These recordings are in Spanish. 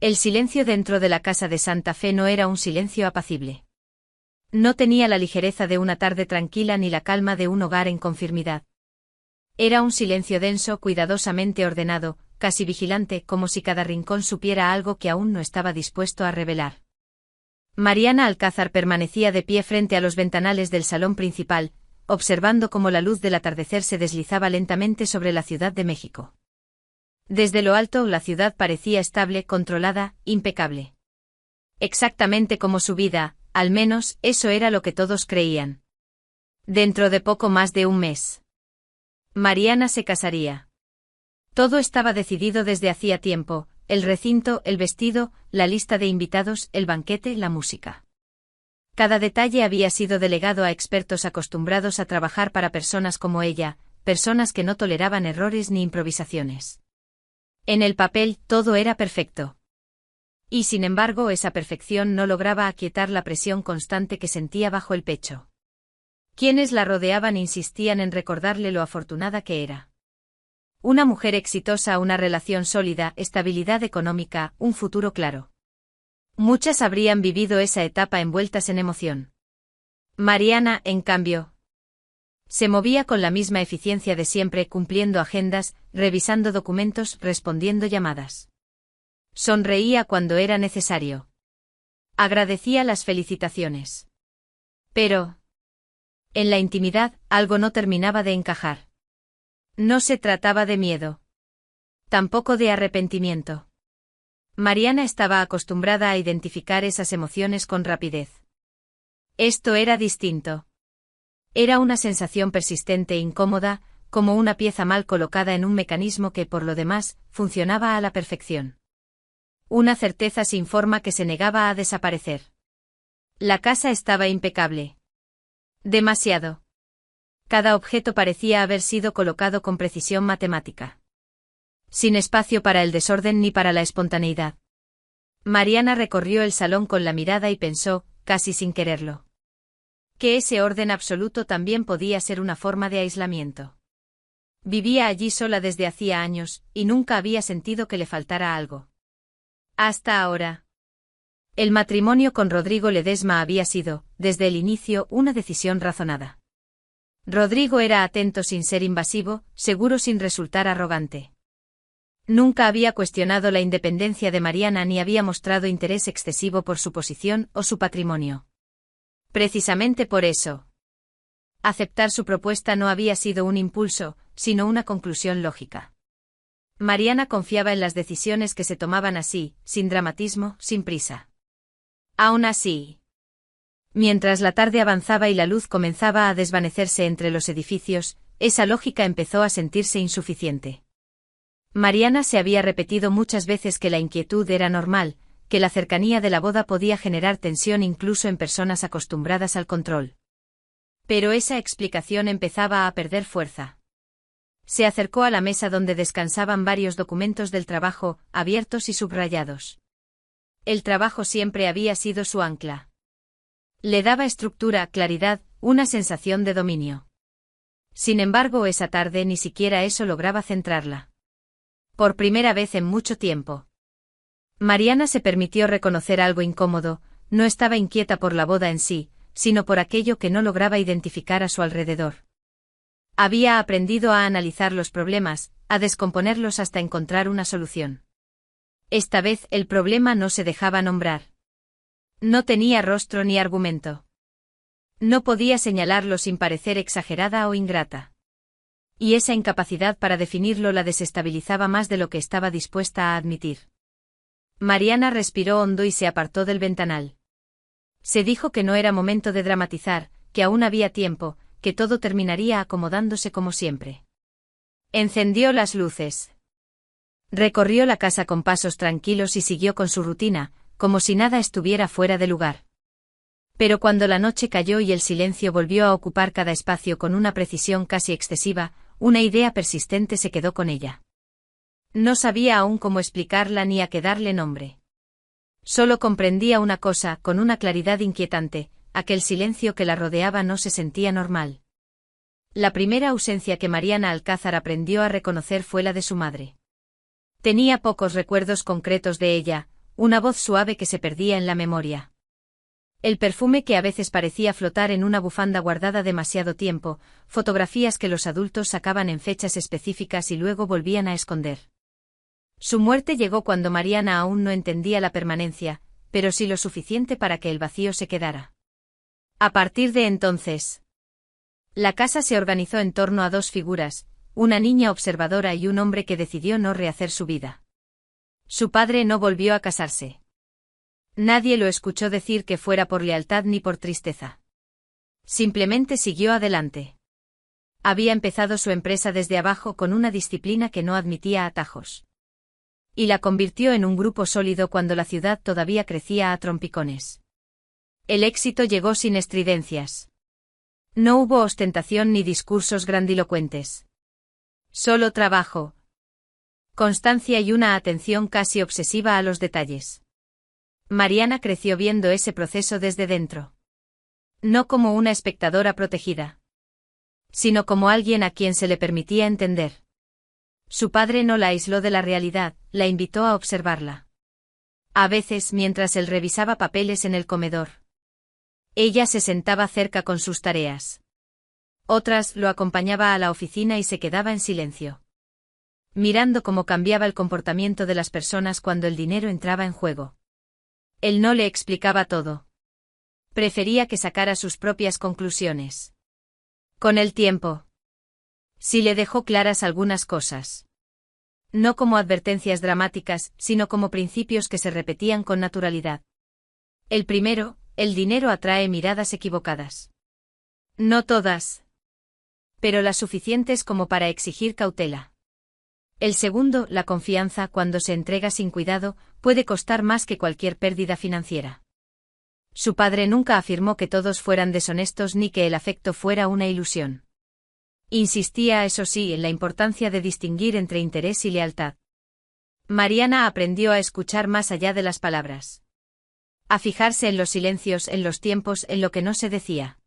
El silencio dentro de la casa de Santa Fe no era un silencio apacible. No tenía la ligereza de una tarde tranquila ni la calma de un hogar en confirmidad. Era un silencio denso, cuidadosamente ordenado, casi vigilante, como si cada rincón supiera algo que aún no estaba dispuesto a revelar. Mariana Alcázar permanecía de pie frente a los ventanales del salón principal, observando cómo la luz del atardecer se deslizaba lentamente sobre la Ciudad de México. Desde lo alto la ciudad parecía estable, controlada, impecable. Exactamente como su vida, al menos eso era lo que todos creían. Dentro de poco más de un mes, Mariana se casaría. Todo estaba decidido desde hacía tiempo: el recinto, el vestido, la lista de invitados, el banquete, la música. Cada detalle había sido delegado a expertos acostumbrados a trabajar para personas como ella, personas que no toleraban errores ni improvisaciones. En el papel todo era perfecto. Y sin embargo esa perfección no lograba aquietar la presión constante que sentía bajo el pecho. Quienes la rodeaban insistían en recordarle lo afortunada que era. Una mujer exitosa, una relación sólida, estabilidad económica, un futuro claro. Muchas habrían vivido esa etapa envueltas en emoción. Mariana, en cambio, se movía con la misma eficiencia de siempre, cumpliendo agendas, revisando documentos, respondiendo llamadas. Sonreía cuando era necesario. Agradecía las felicitaciones. Pero, en la intimidad, algo no terminaba de encajar. No se trataba de miedo. Tampoco de arrepentimiento. Mariana estaba acostumbrada a identificar esas emociones con rapidez. Esto era distinto. Era una sensación persistente e incómoda, como una pieza mal colocada en un mecanismo que, por lo demás, funcionaba a la perfección. Una certeza sin forma que se negaba a desaparecer. La casa estaba impecable. Demasiado. Cada objeto parecía haber sido colocado con precisión matemática. Sin espacio para el desorden ni para la espontaneidad. Mariana recorrió el salón con la mirada y pensó, casi sin quererlo, que ese orden absoluto también podía ser una forma de aislamiento. Vivía allí sola desde hacía años, y nunca había sentido que le faltara algo. Hasta ahora. El matrimonio con Rodrigo Ledesma había sido, desde el inicio, una decisión razonada. Rodrigo era atento sin ser invasivo, seguro sin resultar arrogante. Nunca había cuestionado la independencia de Mariana ni había mostrado interés excesivo por su posición o su patrimonio. Precisamente por eso, aceptar su propuesta no había sido un impulso, sino una conclusión lógica. Mariana confiaba en las decisiones que se tomaban así, sin dramatismo, sin prisa. Aún así, mientras la tarde avanzaba y la luz comenzaba a desvanecerse entre los edificios, esa lógica empezó a sentirse insuficiente. Mariana se había repetido muchas veces que la inquietud era normal, que la cercanía de la boda podía generar tensión incluso en personas acostumbradas al control. Pero esa explicación empezaba a perder fuerza. Se acercó a la mesa donde descansaban varios documentos del trabajo, abiertos y subrayados. El trabajo siempre había sido su ancla. Le daba estructura, claridad, una sensación de dominio. Sin embargo, esa tarde ni siquiera eso lograba centrarla. Por primera vez en mucho tiempo, Mariana se permitió reconocer algo incómodo: no estaba inquieta por la boda en sí, sino por aquello que no lograba identificar a su alrededor. Había aprendido a analizar los problemas, a descomponerlos hasta encontrar una solución. Esta vez el problema no se dejaba nombrar. No tenía rostro ni argumento. No podía señalarlo sin parecer exagerada o ingrata. Y esa incapacidad para definirlo la desestabilizaba más de lo que estaba dispuesta a admitir. Mariana respiró hondo y se apartó del ventanal. Se dijo que no era momento de dramatizar, que aún había tiempo, que todo terminaría acomodándose como siempre. Encendió las luces. Recorrió la casa con pasos tranquilos y siguió con su rutina, como si nada estuviera fuera de lugar. Pero cuando la noche cayó y el silencio volvió a ocupar cada espacio con una precisión casi excesiva, una idea persistente se quedó con ella. No sabía aún cómo explicarla ni a qué darle nombre. Solo comprendía una cosa, con una claridad inquietante: aquel silencio que la rodeaba no se sentía normal. La primera ausencia que Mariana Alcázar aprendió a reconocer fue la de su madre. Tenía pocos recuerdos concretos de ella: una voz suave que se perdía en la memoria. El perfume que a veces parecía flotar en una bufanda guardada demasiado tiempo, fotografías que los adultos sacaban en fechas específicas y luego volvían a esconder. Su muerte llegó cuando Mariana aún no entendía la permanencia, pero sí lo suficiente para que el vacío se quedara. A partir de entonces, la casa se organizó en torno a dos figuras, una niña observadora y un hombre que decidió no rehacer su vida. Su padre no volvió a casarse. Nadie lo escuchó decir que fuera por lealtad ni por tristeza. Simplemente siguió adelante. Había empezado su empresa desde abajo con una disciplina que no admitía atajos. Y la convirtió en un grupo sólido cuando la ciudad todavía crecía a trompicones. El éxito llegó sin estridencias. No hubo ostentación ni discursos grandilocuentes. Solo trabajo, constancia y una atención casi obsesiva a los detalles. Mariana creció viendo ese proceso desde dentro. No como una espectadora protegida, sino como alguien a quien se le permitía entender. Su padre no la aisló de la realidad, la invitó a observarla. A veces, mientras él revisaba papeles en el comedor, ella se sentaba cerca con sus tareas. Otras, lo acompañaba a la oficina y se quedaba en silencio, mirando cómo cambiaba el comportamiento de las personas cuando el dinero entraba en juego. Él no le explicaba todo. Prefería que sacara sus propias conclusiones. Con el tiempo, sí le dejó claras algunas cosas. No como advertencias dramáticas, sino como principios que se repetían con naturalidad. El primero, el dinero atrae miradas equivocadas. No todas, pero las suficientes como para exigir cautela. El segundo, la confianza, cuando se entrega sin cuidado, puede costar más que cualquier pérdida financiera. Su padre nunca afirmó que todos fueran deshonestos ni que el afecto fuera una ilusión. Insistía, eso sí, en la importancia de distinguir entre interés y lealtad. Mariana aprendió a escuchar más allá de las palabras. A fijarse en los silencios, en los tiempos, en lo que no se decía.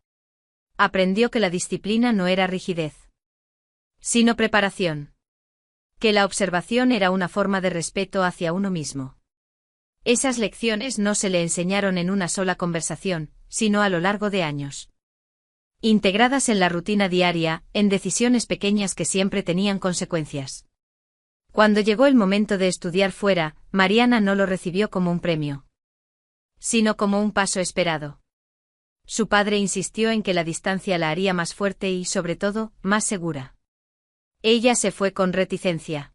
Aprendió que la disciplina no era rigidez, sino preparación. Que la observación era una forma de respeto hacia uno mismo. Esas lecciones no se le enseñaron en una sola conversación, sino a lo largo de años. Integradas en la rutina diaria, en decisiones pequeñas que siempre tenían consecuencias. Cuando llegó el momento de estudiar fuera, Mariana no lo recibió como un premio, sino como un paso esperado. Su padre insistió en que la distancia la haría más fuerte y, sobre todo, más segura. Ella se fue con reticencia.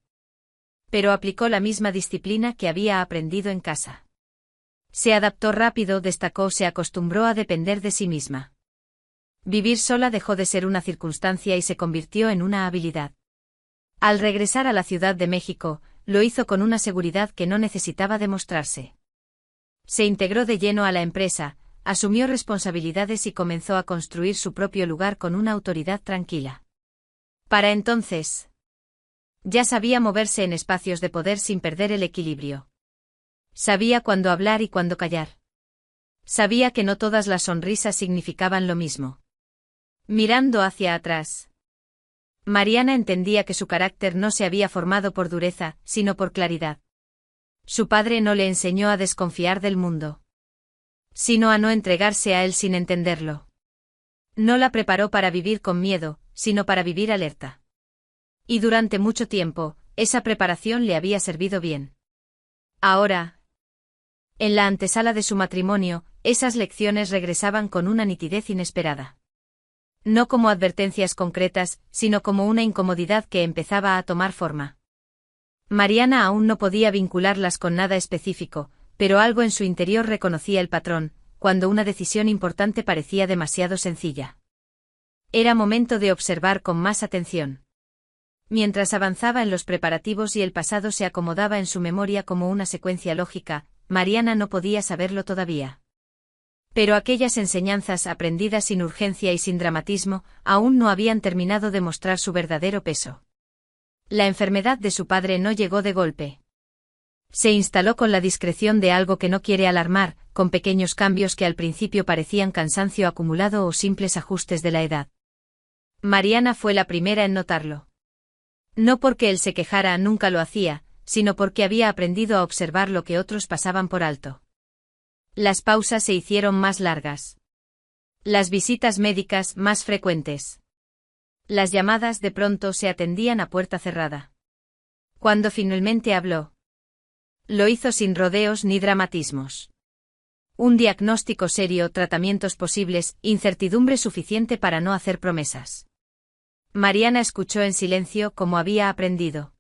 Pero aplicó la misma disciplina que había aprendido en casa. Se adaptó rápido, destacó, se acostumbró a depender de sí misma. Vivir sola dejó de ser una circunstancia y se convirtió en una habilidad. Al regresar a la Ciudad de México, lo hizo con una seguridad que no necesitaba demostrarse. Se integró de lleno a la empresa, asumió responsabilidades y comenzó a construir su propio lugar con una autoridad tranquila. Para entonces, ya sabía moverse en espacios de poder sin perder el equilibrio. Sabía cuándo hablar y cuándo callar. Sabía que no todas las sonrisas significaban lo mismo. Mirando hacia atrás, Mariana entendía que su carácter no se había formado por dureza, sino por claridad. Su padre no le enseñó a desconfiar del mundo, sino a no entregarse a él sin entenderlo. No la preparó para vivir con miedo, sino para vivir alerta. Y durante mucho tiempo, esa preparación le había servido bien. Ahora, en la antesala de su matrimonio, esas lecciones regresaban con una nitidez inesperada. No como advertencias concretas, sino como una incomodidad que empezaba a tomar forma. Mariana aún no podía vincularlas con nada específico, pero algo en su interior reconocía el patrón, cuando una decisión importante parecía demasiado sencilla. Era momento de observar con más atención. Mientras avanzaba en los preparativos y el pasado se acomodaba en su memoria como una secuencia lógica, Mariana no podía saberlo todavía. Pero aquellas enseñanzas aprendidas sin urgencia y sin dramatismo, aún no habían terminado de mostrar su verdadero peso. La enfermedad de su padre no llegó de golpe. Se instaló con la discreción de algo que no quiere alarmar, con pequeños cambios que al principio parecían cansancio acumulado o simples ajustes de la edad. Mariana fue la primera en notarlo. No porque él se quejara, nunca lo hacía, sino porque había aprendido a observar lo que otros pasaban por alto. Las pausas se hicieron más largas. Las visitas médicas más frecuentes. Las llamadas de pronto se atendían a puerta cerrada. Cuando finalmente habló, lo hizo sin rodeos ni dramatismos. Un diagnóstico serio, tratamientos posibles, incertidumbre suficiente para no hacer promesas. Mariana escuchó en silencio como había aprendido.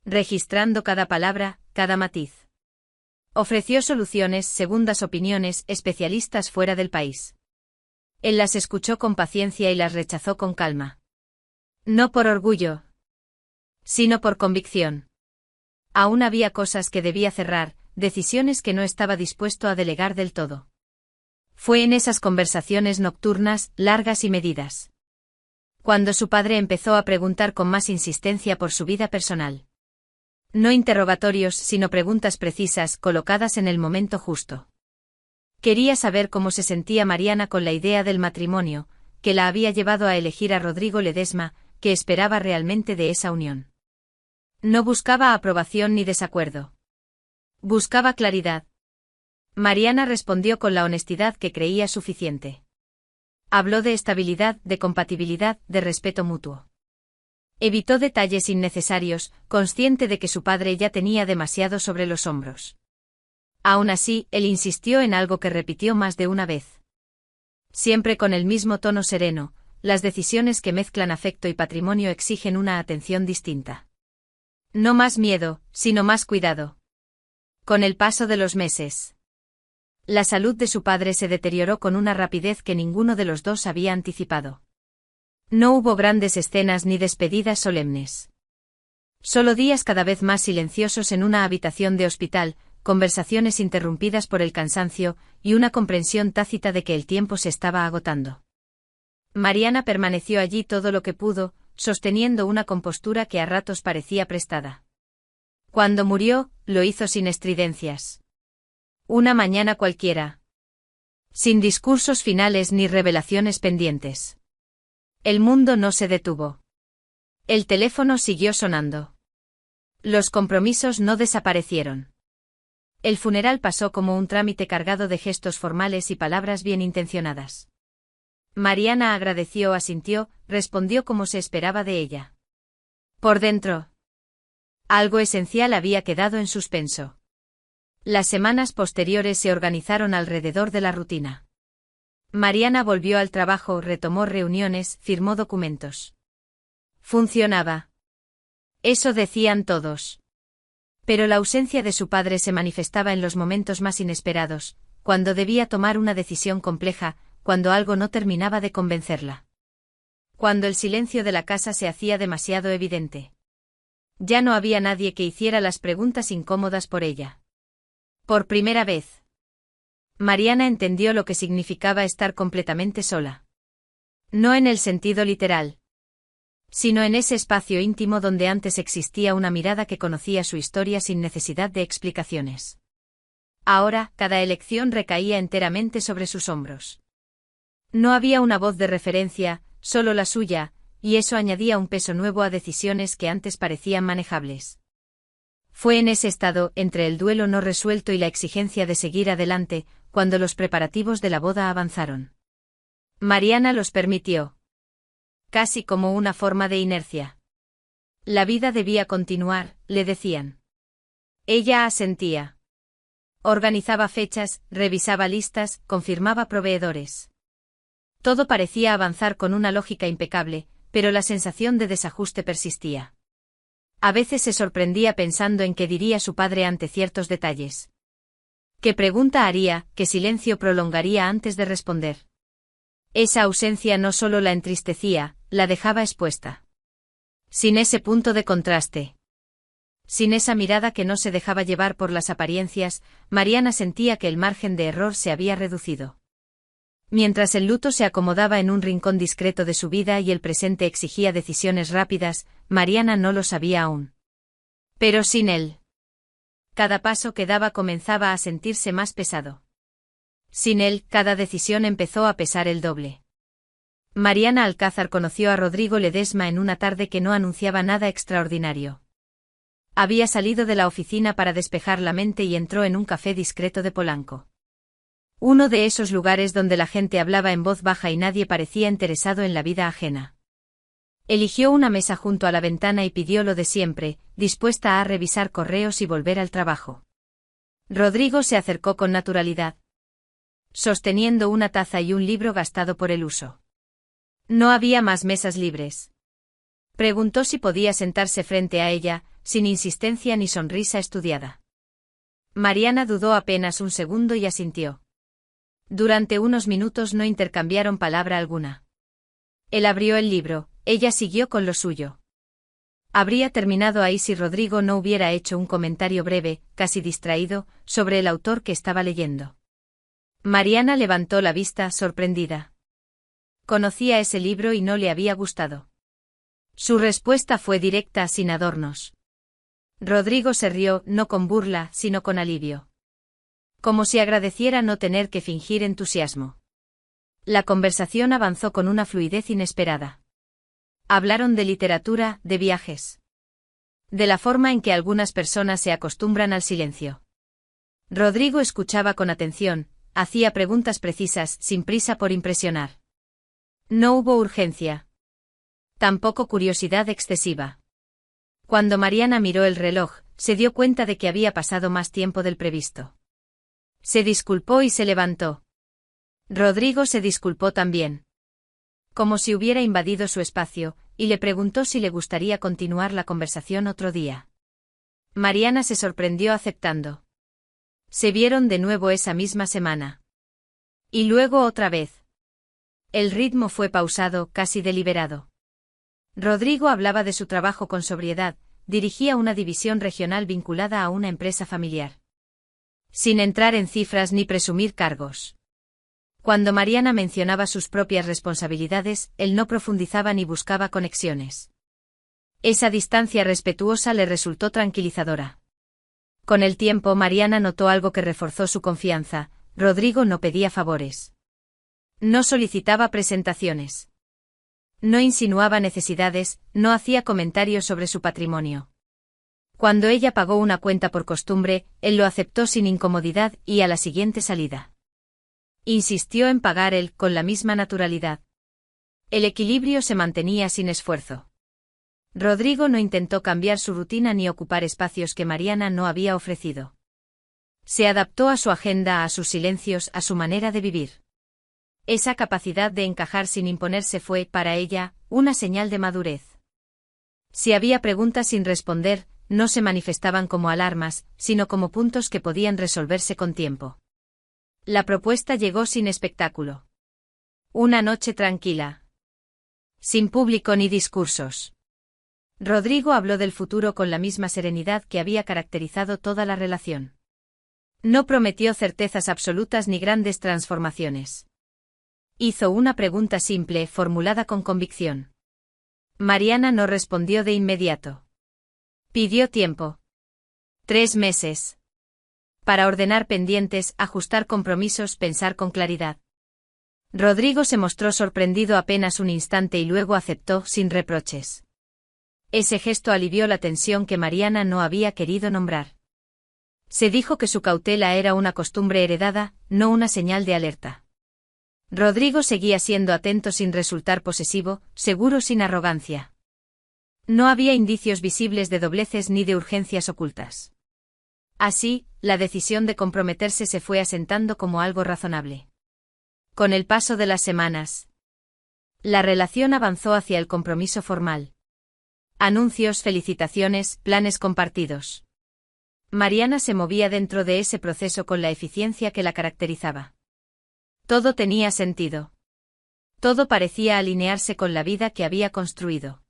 Registrando cada palabra, cada matiz. Ofreció soluciones, segundas opiniones, especialistas fuera del país. Él las escuchó con paciencia y las rechazó con calma. No por orgullo, sino por convicción. Aún había cosas que debía cerrar, decisiones que no estaba dispuesto a delegar del todo. Fue en esas conversaciones nocturnas, largas y medidas, cuando su padre empezó a preguntar con más insistencia por su vida personal. No interrogatorios, sino preguntas precisas, colocadas en el momento justo. Quería saber cómo se sentía Mariana con la idea del matrimonio, que la había llevado a elegir a Rodrigo Ledesma, que esperaba realmente de esa unión. No buscaba aprobación ni desacuerdo. Buscaba claridad. Mariana respondió con la honestidad que creía suficiente. Habló de estabilidad, de compatibilidad, de respeto mutuo. Evitó detalles innecesarios, consciente de que su padre ya tenía demasiado sobre los hombros. Aún así, él insistió en algo que repitió más de una vez. Siempre con el mismo tono sereno, las decisiones que mezclan afecto y patrimonio exigen una atención distinta. No más miedo, sino más cuidado. Con el paso de los meses, la salud de su padre se deterioró con una rapidez que ninguno de los dos había anticipado. No hubo grandes escenas ni despedidas solemnes. Solo días cada vez más silenciosos en una habitación de hospital, conversaciones interrumpidas por el cansancio, y una comprensión tácita de que el tiempo se estaba agotando. Mariana permaneció allí todo lo que pudo, sosteniendo una compostura que a ratos parecía prestada. Cuando murió, lo hizo sin estridencias. Una mañana cualquiera. Sin discursos finales ni revelaciones pendientes. El mundo no se detuvo. El teléfono siguió sonando. Los compromisos no desaparecieron. El funeral pasó como un trámite cargado de gestos formales y palabras bien intencionadas. Mariana agradeció, asintió, respondió como se esperaba de ella. Por dentro, algo esencial había quedado en suspenso. Las semanas posteriores se organizaron alrededor de la rutina. Mariana volvió al trabajo, retomó reuniones, firmó documentos. Funcionaba. Eso decían todos. Pero la ausencia de su padre se manifestaba en los momentos más inesperados, cuando debía tomar una decisión compleja, cuando algo no terminaba de convencerla. Cuando el silencio de la casa se hacía demasiado evidente. Ya no había nadie que hiciera las preguntas incómodas por ella. Por primera vez, Mariana entendió lo que significaba estar completamente sola. No en el sentido literal, sino en ese espacio íntimo donde antes existía una mirada que conocía su historia sin necesidad de explicaciones. Ahora, cada elección recaía enteramente sobre sus hombros. No había una voz de referencia, solo la suya, y eso añadía un peso nuevo a decisiones que antes parecían manejables. Fue en ese estado, entre el duelo no resuelto y la exigencia de seguir adelante, cuando los preparativos de la boda avanzaron. Mariana los permitió. Casi como una forma de inercia. La vida debía continuar, le decían. Ella asentía. Organizaba fechas, revisaba listas, confirmaba proveedores. Todo parecía avanzar con una lógica impecable, pero la sensación de desajuste persistía. A veces se sorprendía pensando en qué diría su padre ante ciertos detalles. ¿Qué pregunta haría, qué silencio prolongaría antes de responder? Esa ausencia no solo la entristecía, la dejaba expuesta. Sin ese punto de contraste, sin esa mirada que no se dejaba llevar por las apariencias, Mariana sentía que el margen de error se había reducido. Mientras el luto se acomodaba en un rincón discreto de su vida y el presente exigía decisiones rápidas, Mariana no lo sabía aún. Pero sin él, cada paso que daba comenzaba a sentirse más pesado. Sin él, cada decisión empezó a pesar el doble. Mariana Alcázar conoció a Rodrigo Ledesma en una tarde que no anunciaba nada extraordinario. Había salido de la oficina para despejar la mente y entró en un café discreto de Polanco. Uno de esos lugares donde la gente hablaba en voz baja y nadie parecía interesado en la vida ajena. Eligió una mesa junto a la ventana y pidió lo de siempre, dispuesta a revisar correos y volver al trabajo. Rodrigo se acercó con naturalidad, sosteniendo una taza y un libro gastado por el uso. No había más mesas libres. Preguntó si podía sentarse frente a ella, sin insistencia ni sonrisa estudiada. Mariana dudó apenas un segundo y asintió. Durante unos minutos no intercambiaron palabra alguna. Él abrió el libro, ella siguió con lo suyo. Habría terminado ahí si Rodrigo no hubiera hecho un comentario breve, casi distraído, sobre el autor que estaba leyendo. Mariana levantó la vista, sorprendida. Conocía ese libro y no le había gustado. Su respuesta fue directa, sin adornos. Rodrigo se rió, no con burla, sino con alivio. Como si agradeciera no tener que fingir entusiasmo. La conversación avanzó con una fluidez inesperada. Hablaron de literatura, de viajes. De la forma en que algunas personas se acostumbran al silencio. Rodrigo escuchaba con atención, hacía preguntas precisas, sin prisa por impresionar. No hubo urgencia. Tampoco curiosidad excesiva. Cuando Mariana miró el reloj, se dio cuenta de que había pasado más tiempo del previsto. Se disculpó y se levantó. Rodrigo se disculpó también. Como si hubiera invadido su espacio, y le preguntó si le gustaría continuar la conversación otro día. Mariana se sorprendió aceptando. Se vieron de nuevo esa misma semana. Y luego otra vez. El ritmo fue pausado, casi deliberado. Rodrigo hablaba de su trabajo con sobriedad, dirigía una división regional vinculada a una empresa familiar. Sin entrar en cifras ni presumir cargos. Cuando Mariana mencionaba sus propias responsabilidades, él no profundizaba ni buscaba conexiones. Esa distancia respetuosa le resultó tranquilizadora. Con el tiempo Mariana notó algo que reforzó su confianza: Rodrigo no pedía favores. No solicitaba presentaciones. No insinuaba necesidades, no hacía comentarios sobre su patrimonio. Cuando ella pagó una cuenta por costumbre, él lo aceptó sin incomodidad y a la siguiente salida. Insistió en pagar él, con la misma naturalidad. El equilibrio se mantenía sin esfuerzo. Rodrigo no intentó cambiar su rutina ni ocupar espacios que Mariana no había ofrecido. Se adaptó a su agenda, a sus silencios, a su manera de vivir. Esa capacidad de encajar sin imponerse fue, para ella, una señal de madurez. Si había preguntas sin responder, no se manifestaban como alarmas, sino como puntos que podían resolverse con tiempo. La propuesta llegó sin espectáculo. Una noche tranquila. Sin público ni discursos. Rodrigo habló del futuro con la misma serenidad que había caracterizado toda la relación. No prometió certezas absolutas ni grandes transformaciones. Hizo una pregunta simple, formulada con convicción. Mariana no respondió de inmediato. Pidió tiempo. 3 meses. Para ordenar pendientes, ajustar compromisos, pensar con claridad. Rodrigo se mostró sorprendido apenas un instante y luego aceptó, sin reproches. Ese gesto alivió la tensión que Mariana no había querido nombrar. Se dijo que su cautela era una costumbre heredada, no una señal de alerta. Rodrigo seguía siendo atento sin resultar posesivo, seguro sin arrogancia. No había indicios visibles de dobleces ni de urgencias ocultas. Así, la decisión de comprometerse se fue asentando como algo razonable. Con el paso de las semanas, la relación avanzó hacia el compromiso formal. Anuncios, felicitaciones, planes compartidos. Mariana se movía dentro de ese proceso con la eficiencia que la caracterizaba. Todo tenía sentido. Todo parecía alinearse con la vida que había construido.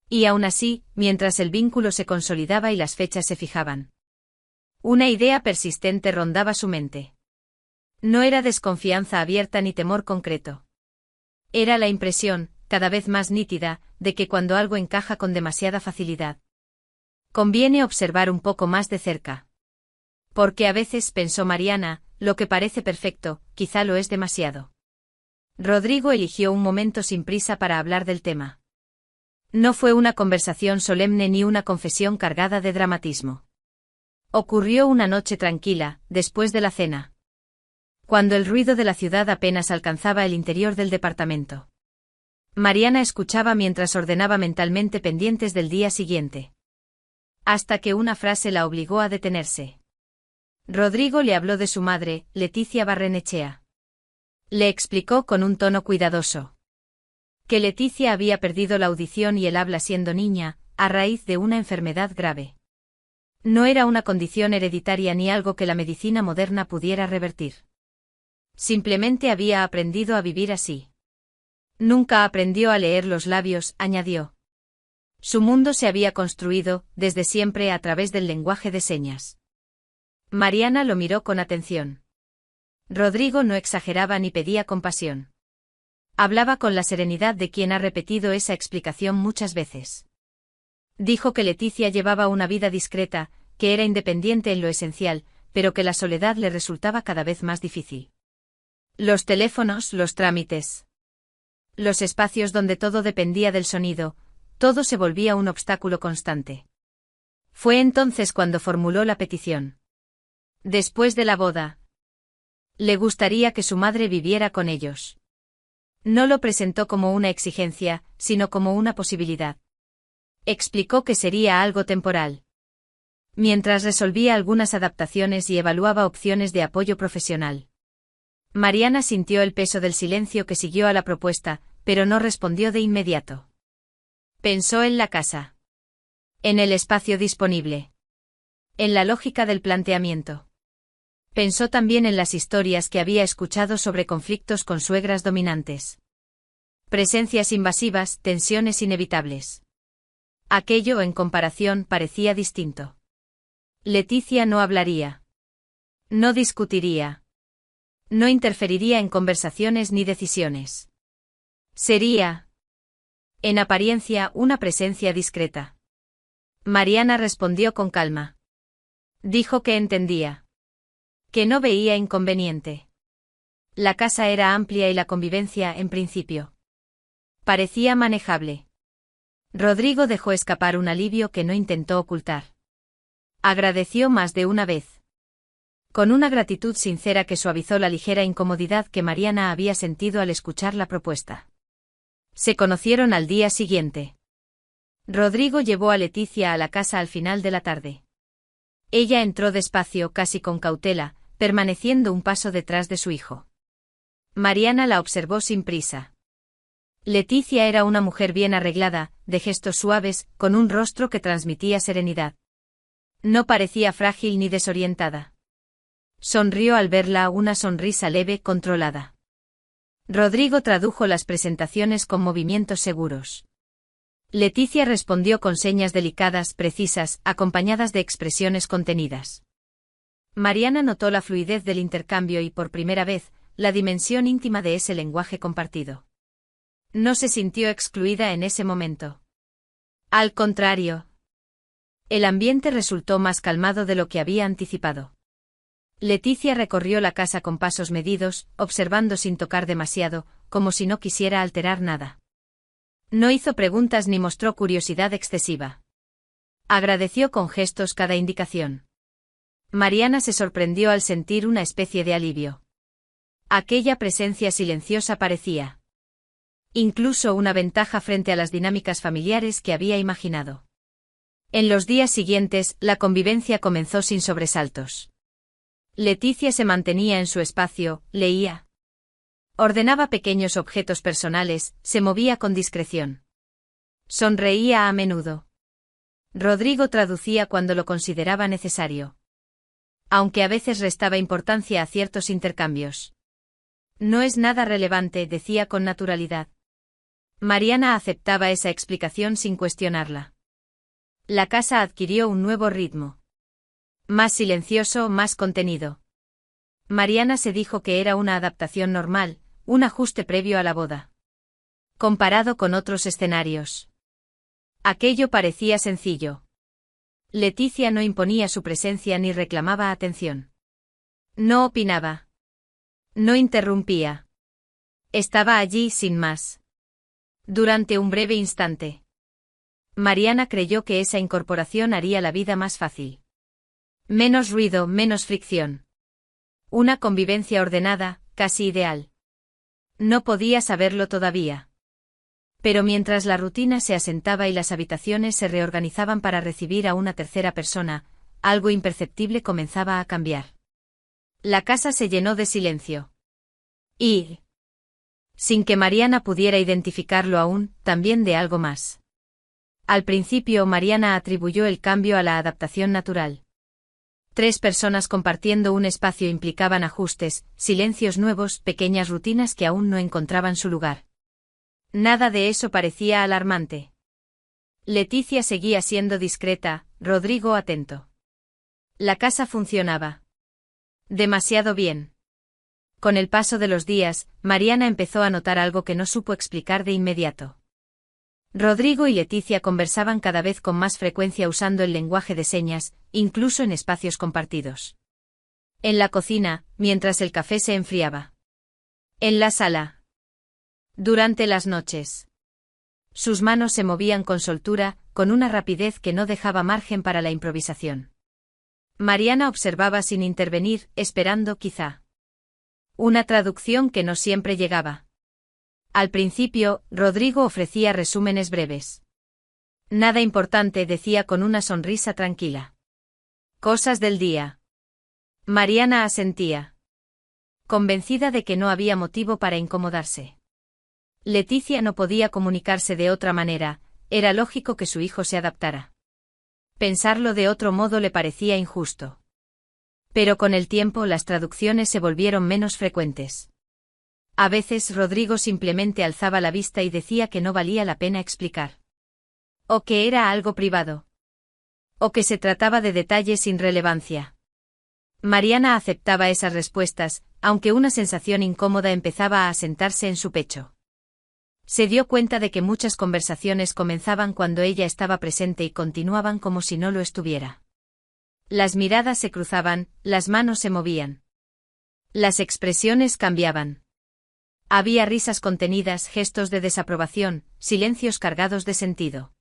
Y aún así, mientras el vínculo se consolidaba y las fechas se fijaban, una idea persistente rondaba su mente. No era desconfianza abierta ni temor concreto. Era la impresión, cada vez más nítida, de que cuando algo encaja con demasiada facilidad, conviene observar un poco más de cerca. Porque a veces, pensó Mariana, lo que parece perfecto, quizá lo es demasiado. Rodrigo eligió un momento sin prisa para hablar del tema. No fue una conversación solemne ni una confesión cargada de dramatismo. Ocurrió una noche tranquila, después de la cena, cuando el ruido de la ciudad apenas alcanzaba el interior del departamento. Mariana escuchaba mientras ordenaba mentalmente pendientes del día siguiente. Hasta que una frase la obligó a detenerse. Rodrigo le habló de su madre, Leticia Barrenechea. Le explicó con un tono cuidadoso que Leticia había perdido la audición y el habla siendo niña, a raíz de una enfermedad grave. No era una condición hereditaria ni algo que la medicina moderna pudiera revertir. Simplemente había aprendido a vivir así. Nunca aprendió a leer los labios, añadió. Su mundo se había construido, desde siempre, a través del lenguaje de señas. Mariana lo miró con atención. Rodrigo no exageraba ni pedía compasión. Hablaba con la serenidad de quien ha repetido esa explicación muchas veces. Dijo que Leticia llevaba una vida discreta, que era independiente en lo esencial, pero que la soledad le resultaba cada vez más difícil. Los teléfonos, los trámites, los espacios donde todo dependía del sonido, todo se volvía un obstáculo constante. Fue entonces cuando formuló la petición. Después de la boda, le gustaría que su madre viviera con ellos. No lo presentó como una exigencia, sino como una posibilidad. Explicó que sería algo temporal. Mientras resolvía algunas adaptaciones y evaluaba opciones de apoyo profesional. Mariana sintió el peso del silencio que siguió a la propuesta, pero no respondió de inmediato. Pensó en la casa. En el espacio disponible. En la lógica del planteamiento. Pensó también en las historias que había escuchado sobre conflictos con suegras dominantes. Presencias invasivas, tensiones inevitables. Aquello, en comparación, parecía distinto. Leticia no hablaría. No discutiría. No interferiría en conversaciones ni decisiones. Sería, en apariencia, una presencia discreta. Mariana respondió con calma. Dijo que entendía. Que no veía inconveniente. La casa era amplia y la convivencia, en principio, parecía manejable. Rodrigo dejó escapar un alivio que no intentó ocultar. Agradeció más de una vez. Con una gratitud sincera que suavizó la ligera incomodidad que Mariana había sentido al escuchar la propuesta. Se conocieron al día siguiente. Rodrigo llevó a Leticia a la casa al final de la tarde. Ella entró despacio, casi con cautela, permaneciendo un paso detrás de su hijo. Mariana la observó sin prisa. Leticia era una mujer bien arreglada, de gestos suaves, con un rostro que transmitía serenidad. No parecía frágil ni desorientada. Sonrió al verla, una sonrisa leve, controlada. Rodrigo tradujo las presentaciones con movimientos seguros. Leticia respondió con señas delicadas, precisas, acompañadas de expresiones contenidas. Mariana notó la fluidez del intercambio y, por primera vez, la dimensión íntima de ese lenguaje compartido. No se sintió excluida en ese momento. Al contrario. El ambiente resultó más calmado de lo que había anticipado. Leticia recorrió la casa con pasos medidos, observando sin tocar demasiado, como si no quisiera alterar nada. No hizo preguntas ni mostró curiosidad excesiva. Agradeció con gestos cada indicación. Mariana se sorprendió al sentir una especie de alivio. Aquella presencia silenciosa parecía incluso una ventaja frente a las dinámicas familiares que había imaginado. En los días siguientes, la convivencia comenzó sin sobresaltos. Leticia se mantenía en su espacio, leía. Ordenaba pequeños objetos personales, se movía con discreción. Sonreía a menudo. Rodrigo traducía cuando lo consideraba necesario. Aunque a veces restaba importancia a ciertos intercambios. No es nada relevante, decía con naturalidad. Mariana aceptaba esa explicación sin cuestionarla. La casa adquirió un nuevo ritmo. Más silencioso, más contenido. Mariana se dijo que era una adaptación normal, un ajuste previo a la boda. Comparado con otros escenarios. Aquello parecía sencillo. Leticia no imponía su presencia ni reclamaba atención. No opinaba. No interrumpía. Estaba allí sin más. Durante un breve instante. Mariana creyó que esa incorporación haría la vida más fácil. Menos ruido, menos fricción. Una convivencia ordenada, casi ideal. No podía saberlo todavía. Pero mientras la rutina se asentaba y las habitaciones se reorganizaban para recibir a una tercera persona, algo imperceptible comenzaba a cambiar. La casa se llenó de silencio. Y, sin que Mariana pudiera identificarlo aún, también de algo más. Al principio Mariana atribuyó el cambio a la adaptación natural. 3 personas compartiendo un espacio implicaban ajustes, silencios nuevos, pequeñas rutinas que aún no encontraban su lugar. Nada de eso parecía alarmante. Leticia seguía siendo discreta, Rodrigo atento. La casa funcionaba demasiado bien. Con el paso de los días, Mariana empezó a notar algo que no supo explicar de inmediato. Rodrigo y Leticia conversaban cada vez con más frecuencia usando el lenguaje de señas, incluso en espacios compartidos. En la cocina, mientras el café se enfriaba. En la sala. Durante las noches. Sus manos se movían con soltura, con una rapidez que no dejaba margen para la improvisación. Mariana observaba sin intervenir, esperando quizá una traducción que no siempre llegaba. Al principio, Rodrigo ofrecía resúmenes breves. Nada importante, decía con una sonrisa tranquila. Cosas del día. Mariana asentía, convencida de que no había motivo para incomodarse. Leticia no podía comunicarse de otra manera, era lógico que su hijo se adaptara. Pensarlo de otro modo le parecía injusto. Pero con el tiempo las traducciones se volvieron menos frecuentes. A veces Rodrigo simplemente alzaba la vista y decía que no valía la pena explicar. O que era algo privado. O que se trataba de detalles sin relevancia. Mariana aceptaba esas respuestas, aunque una sensación incómoda empezaba a asentarse en su pecho. Se dio cuenta de que muchas conversaciones comenzaban cuando ella estaba presente y continuaban como si no lo estuviera. Las miradas se cruzaban, las manos se movían. Las expresiones cambiaban. Había risas contenidas, gestos de desaprobación, silencios cargados de sentido.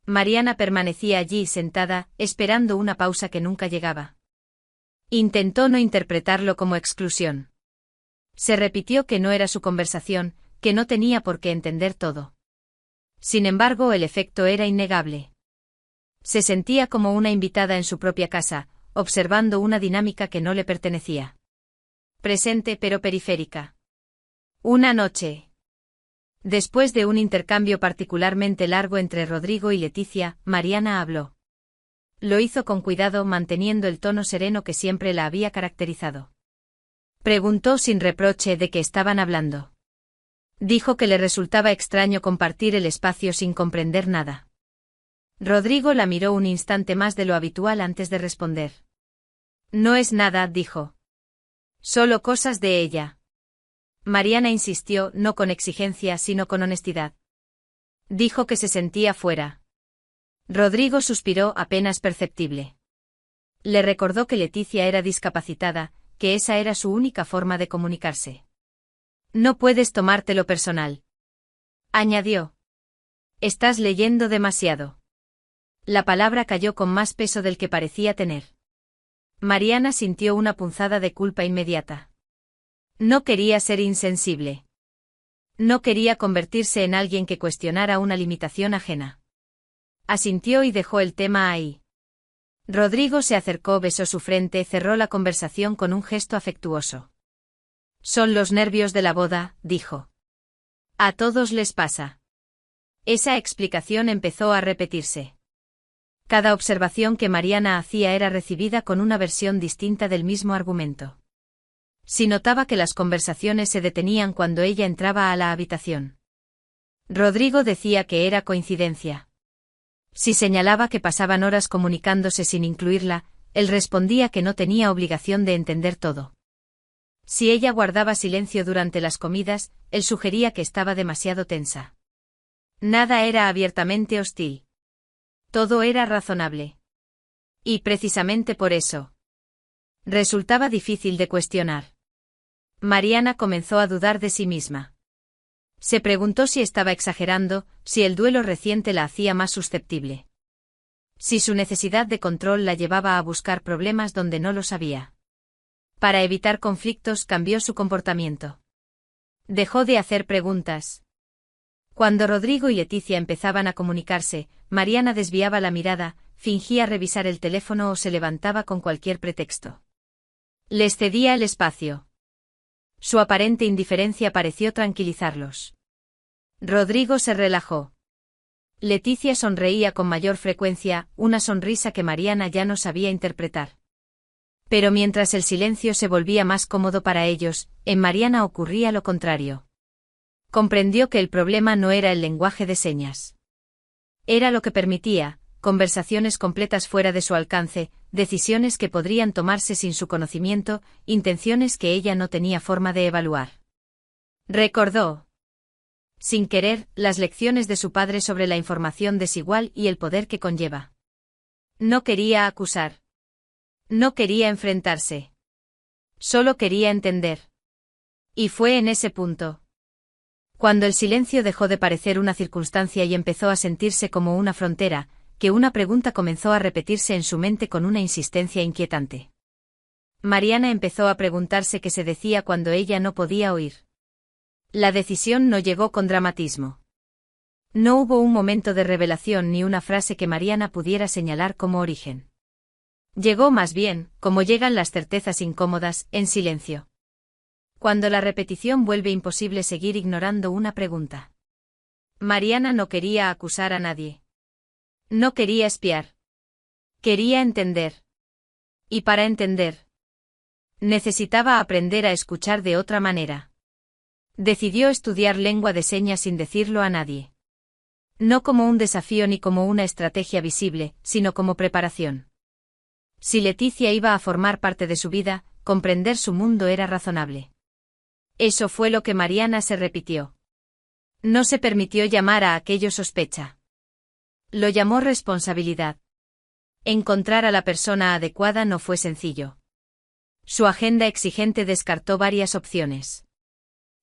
Mariana permanecía allí sentada, esperando una pausa que nunca llegaba. Intentó no interpretarlo como exclusión. Se repitió que no era su conversación, que no tenía por qué entender todo. Sin embargo, el efecto era innegable. Se sentía como una invitada en su propia casa, observando una dinámica que no le pertenecía. Presente pero periférica. Una noche. Después de un intercambio particularmente largo entre Rodrigo y Leticia, Mariana habló. Lo hizo con cuidado, manteniendo el tono sereno que siempre la había caracterizado. Preguntó sin reproche de qué estaban hablando. Dijo que le resultaba extraño compartir el espacio sin comprender nada. Rodrigo la miró un instante más de lo habitual antes de responder. No es nada, dijo. Solo cosas de ella. Mariana insistió, no con exigencia sino con honestidad. Dijo que se sentía fuera. Rodrigo suspiró, apenas perceptible. Le recordó que Leticia era discapacitada, que esa era su única forma de comunicarse. No puedes tomártelo personal. Añadió. Estás leyendo demasiado. La palabra cayó con más peso del que parecía tener. Mariana sintió una punzada de culpa inmediata. No quería ser insensible. No quería convertirse en alguien que cuestionara una limitación ajena. Asintió y dejó el tema ahí. Rodrigo se acercó, besó su frente, cerró la conversación con un gesto afectuoso. Son los nervios de la boda, dijo. A todos les pasa. Esa explicación empezó a repetirse. Cada observación que Mariana hacía era recibida con una versión distinta del mismo argumento. Si notaba que las conversaciones se detenían cuando ella entraba a la habitación. Rodrigo decía que era coincidencia. Si señalaba que pasaban horas comunicándose sin incluirla, él respondía que no tenía obligación de entender todo. Si ella guardaba silencio durante las comidas, él sugería que estaba demasiado tensa. Nada era abiertamente hostil. Todo era razonable. Y precisamente por eso. Resultaba difícil de cuestionar. Mariana comenzó a dudar de sí misma. Se preguntó si estaba exagerando, si el duelo reciente la hacía más susceptible. Si su necesidad de control la llevaba a buscar problemas donde no los había. Para evitar conflictos cambió su comportamiento. Dejó de hacer preguntas. Cuando Rodrigo y Leticia empezaban a comunicarse, Mariana desviaba la mirada, fingía revisar el teléfono o se levantaba con cualquier pretexto. Les cedía el espacio. Su aparente indiferencia pareció tranquilizarlos. Rodrigo se relajó. Leticia sonreía con mayor frecuencia, una sonrisa que Mariana ya no sabía interpretar. Pero mientras el silencio se volvía más cómodo para ellos, en Mariana ocurría lo contrario. Comprendió que el problema no era el lenguaje de señas. Era lo que permitía, conversaciones completas fuera de su alcance, decisiones que podrían tomarse sin su conocimiento, intenciones que ella no tenía forma de evaluar. Recordó, sin querer, las lecciones de su padre sobre la información desigual y el poder que conlleva. No quería acusar. No quería enfrentarse. Solo quería entender. Y fue en ese punto. Cuando el silencio dejó de parecer una circunstancia y empezó a sentirse como una frontera, que una pregunta comenzó a repetirse en su mente con una insistencia inquietante. Mariana empezó a preguntarse qué se decía cuando ella no podía oír. La decisión no llegó con dramatismo. No hubo un momento de revelación ni una frase que Mariana pudiera señalar como origen. Llegó más bien, como llegan las certezas incómodas, en silencio. Cuando la repetición vuelve imposible seguir ignorando una pregunta. Mariana no quería acusar a nadie. No quería espiar. Quería entender. Y para entender, necesitaba aprender a escuchar de otra manera. Decidió estudiar lengua de señas sin decirlo a nadie. No como un desafío ni como una estrategia visible, sino como preparación. Si Leticia iba a formar parte de su vida, comprender su mundo era razonable. Eso fue lo que Mariana se repitió. No se permitió llamar a aquello sospecha. Lo llamó responsabilidad. Encontrar a la persona adecuada no fue sencillo. Su agenda exigente descartó varias opciones.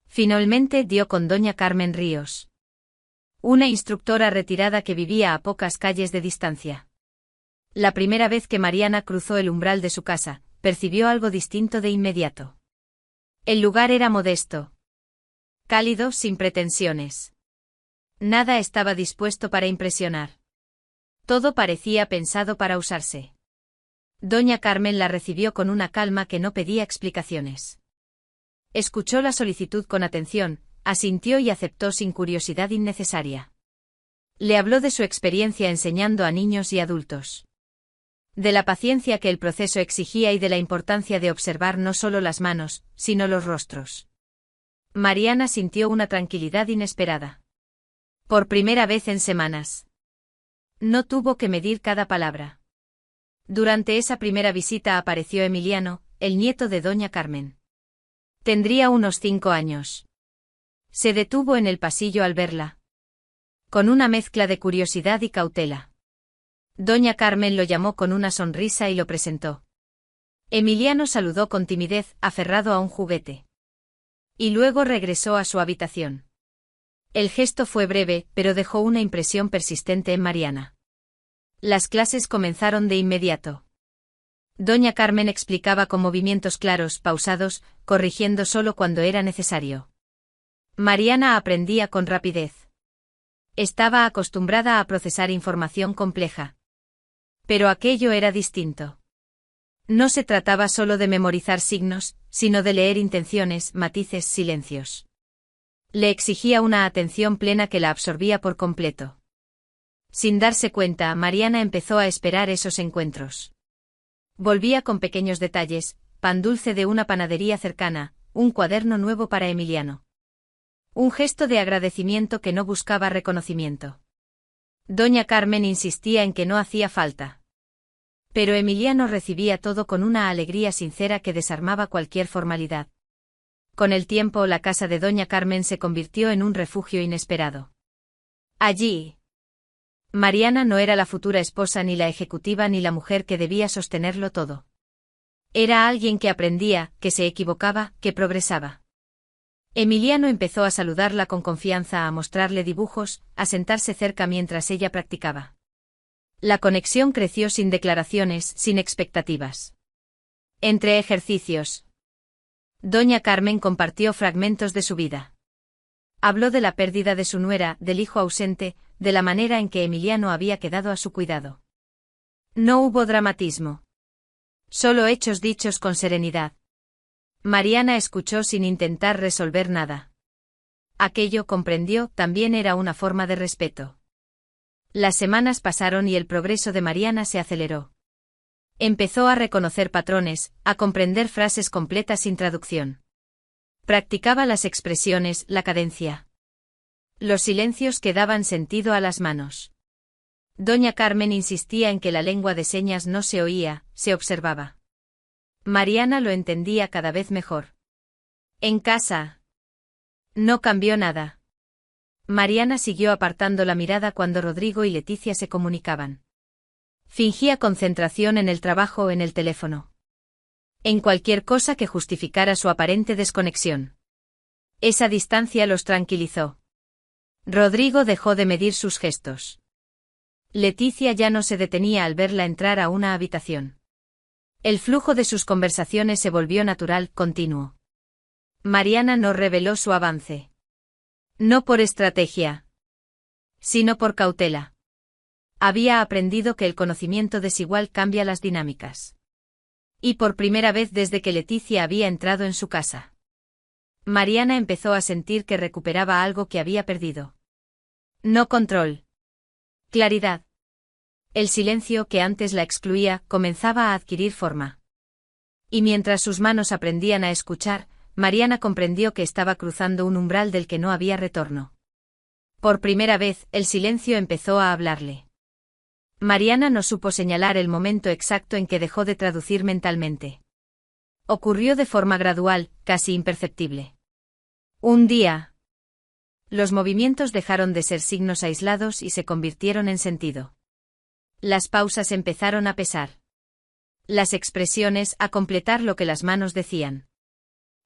Finalmente dio con doña Carmen Ríos. Una instructora retirada que vivía a pocas calles de distancia. La primera vez que Mariana cruzó el umbral de su casa, percibió algo distinto de inmediato. El lugar era modesto. Cálido, sin pretensiones. Nada estaba dispuesto para impresionar. Todo parecía pensado para usarse. Doña Carmen la recibió con una calma que no pedía explicaciones. Escuchó la solicitud con atención, asintió y aceptó sin curiosidad innecesaria. Le habló de su experiencia enseñando a niños y adultos. De la paciencia que el proceso exigía y de la importancia de observar no solo las manos, sino los rostros. Mariana sintió una tranquilidad inesperada. Por primera vez en semanas. No tuvo que medir cada palabra. Durante esa primera visita apareció Emiliano, el nieto de doña Carmen. Tendría unos 5 años. Se detuvo en el pasillo al verla. Con una mezcla de curiosidad y cautela. Doña Carmen lo llamó con una sonrisa y lo presentó. Emiliano saludó con timidez, aferrado a un juguete. Y luego regresó a su habitación. El gesto fue breve, pero dejó una impresión persistente en Mariana. Las clases comenzaron de inmediato. Doña Carmen explicaba con movimientos claros, pausados, corrigiendo solo cuando era necesario. Mariana aprendía con rapidez. Estaba acostumbrada a procesar información compleja. Pero aquello era distinto. No se trataba solo de memorizar signos, sino de leer intenciones, matices, silencios. Le exigía una atención plena que la absorbía por completo. Sin darse cuenta, Mariana empezó a esperar esos encuentros. Volvía con pequeños detalles, pan dulce de una panadería cercana, un cuaderno nuevo para Emiliano. Un gesto de agradecimiento que no buscaba reconocimiento. Doña Carmen insistía en que no hacía falta. Pero Emiliano recibía todo con una alegría sincera que desarmaba cualquier formalidad. Con el tiempo, la casa de doña Carmen se convirtió en un refugio inesperado. Allí, Mariana no era la futura esposa ni la ejecutiva ni la mujer que debía sostenerlo todo. Era alguien que aprendía, que se equivocaba, que progresaba. Emiliano empezó a saludarla con confianza, a mostrarle dibujos, a sentarse cerca mientras ella practicaba. La conexión creció sin declaraciones, sin expectativas. Entre ejercicios, doña Carmen compartió fragmentos de su vida. Habló de la pérdida de su nuera, del hijo ausente, de la manera en que Emiliano había quedado a su cuidado. No hubo dramatismo. Solo hechos dichos con serenidad. Mariana escuchó sin intentar resolver nada. Aquello, comprendió, también era una forma de respeto. Las semanas pasaron y el progreso de Mariana se aceleró. Empezó a reconocer patrones, a comprender frases completas sin traducción. Practicaba las expresiones, la cadencia. Los silencios que daban sentido a las manos. Doña Carmen insistía en que la lengua de señas no se oía, se observaba. Mariana lo entendía cada vez mejor. En casa. No cambió nada. Mariana siguió apartando la mirada cuando Rodrigo y Leticia se comunicaban. Fingía concentración en el trabajo o en el teléfono. En cualquier cosa que justificara su aparente desconexión. Esa distancia los tranquilizó. Rodrigo dejó de medir sus gestos. Leticia ya no se detenía al verla entrar a una habitación. El flujo de sus conversaciones se volvió natural, continuo. Mariana no reveló su avance. No por estrategia, sino por cautela. Había aprendido que el conocimiento desigual cambia las dinámicas. Y por primera vez desde que Leticia había entrado en su casa, Mariana empezó a sentir que recuperaba algo que había perdido. No control. Claridad. El silencio que antes la excluía comenzaba a adquirir forma. Y mientras sus manos aprendían a escuchar, Mariana comprendió que estaba cruzando un umbral del que no había retorno. Por primera vez, el silencio empezó a hablarle. Mariana no supo señalar el momento exacto en que dejó de traducir mentalmente. Ocurrió de forma gradual, casi imperceptible. Un día. Los movimientos dejaron de ser signos aislados y se convirtieron en sentido. Las pausas empezaron a pesar. Las expresiones a completar lo que las manos decían.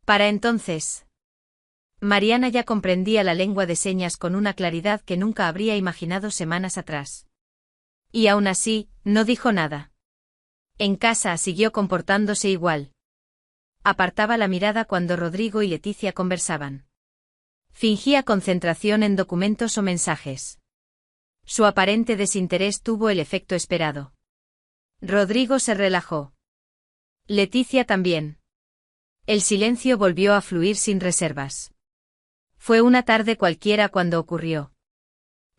Para entonces, Mariana ya comprendía la lengua de señas con una claridad que nunca habría imaginado semanas atrás. Y aún así, no dijo nada. En casa siguió comportándose igual. Apartaba la mirada cuando Rodrigo y Leticia conversaban. Fingía concentración en documentos o mensajes. Su aparente desinterés tuvo el efecto esperado. Rodrigo se relajó. Leticia también. El silencio volvió a fluir sin reservas. Fue una tarde cualquiera cuando ocurrió.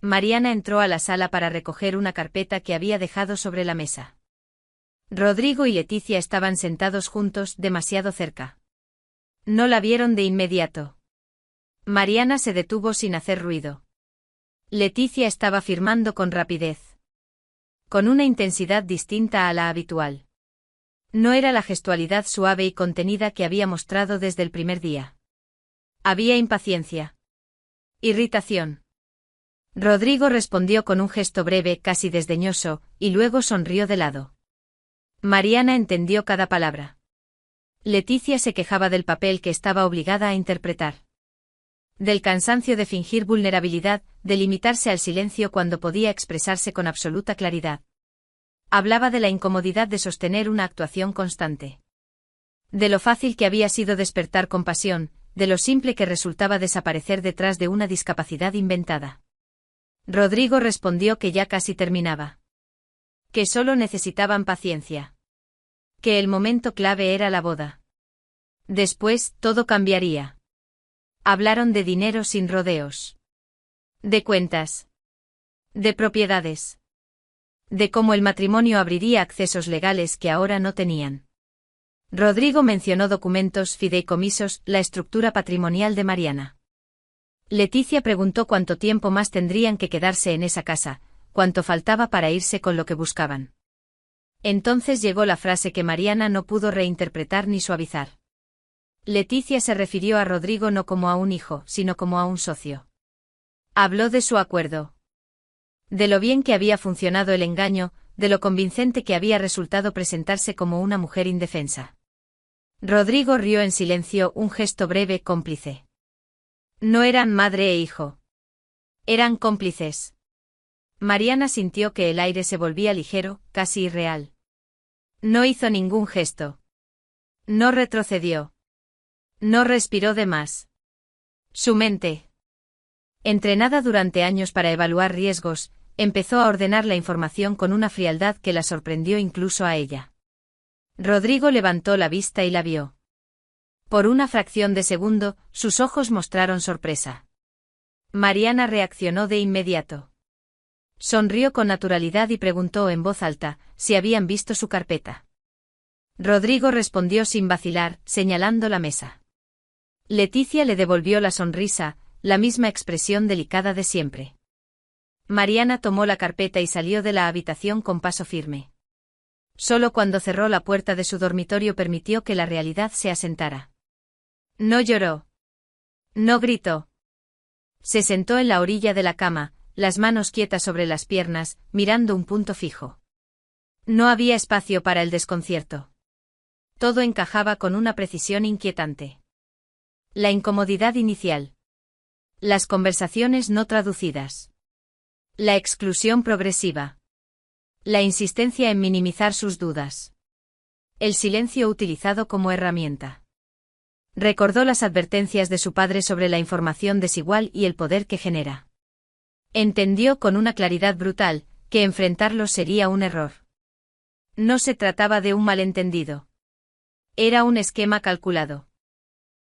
Mariana entró a la sala para recoger una carpeta que había dejado sobre la mesa. Rodrigo y Leticia estaban sentados juntos, demasiado cerca. No la vieron de inmediato. Mariana se detuvo sin hacer ruido. Leticia estaba firmando con rapidez. Con una intensidad distinta a la habitual. No era la gestualidad suave y contenida que había mostrado desde el primer día. Había impaciencia. Irritación. Rodrigo respondió con un gesto breve, casi desdeñoso, y luego sonrió de lado. Mariana entendió cada palabra. Leticia se quejaba del papel que estaba obligada a interpretar. Del cansancio de fingir vulnerabilidad, de limitarse al silencio cuando podía expresarse con absoluta claridad. Hablaba de la incomodidad de sostener una actuación constante. De lo fácil que había sido despertar compasión, de lo simple que resultaba desaparecer detrás de una discapacidad inventada. Rodrigo respondió que ya casi terminaba. Que solo necesitaban paciencia. Que el momento clave era la boda. Después, todo cambiaría. Hablaron de dinero sin rodeos. De cuentas. De propiedades. De cómo el matrimonio abriría accesos legales que ahora no tenían. Rodrigo mencionó documentos, fideicomisos, la estructura patrimonial de Mariana. Leticia preguntó cuánto tiempo más tendrían que quedarse en esa casa, cuánto faltaba para irse con lo que buscaban. Entonces llegó la frase que Mariana no pudo reinterpretar ni suavizar. Leticia se refirió a Rodrigo no como a un hijo, sino como a un socio. Habló de su acuerdo. De lo bien que había funcionado el engaño, de lo convincente que había resultado presentarse como una mujer indefensa. Rodrigo rió en silencio, un gesto breve, cómplice. No eran madre e hijo. Eran cómplices. Mariana sintió que el aire se volvía ligero, casi irreal. No hizo ningún gesto. No retrocedió. No respiró de más. Su mente, entrenada durante años para evaluar riesgos, empezó a ordenar la información con una frialdad que la sorprendió incluso a ella. Rodrigo levantó la vista y la vio. Por una fracción de segundo, sus ojos mostraron sorpresa. Mariana reaccionó de inmediato. Sonrió con naturalidad y preguntó en voz alta si habían visto su carpeta. Rodrigo respondió sin vacilar, señalando la mesa. Leticia le devolvió la sonrisa, la misma expresión delicada de siempre. Mariana tomó la carpeta y salió de la habitación con paso firme. Solo cuando cerró la puerta de su dormitorio permitió que la realidad se asentara. No lloró. No gritó. Se sentó en la orilla de la cama, las manos quietas sobre las piernas, mirando un punto fijo. No había espacio para el desconcierto. Todo encajaba con una precisión inquietante. La incomodidad inicial. Las conversaciones no traducidas. La exclusión progresiva. La insistencia en minimizar sus dudas. El silencio utilizado como herramienta. Recordó las advertencias de su padre sobre la información desigual y el poder que genera. Entendió con una claridad brutal que enfrentarlos sería un error. No se trataba de un malentendido. Era un esquema calculado.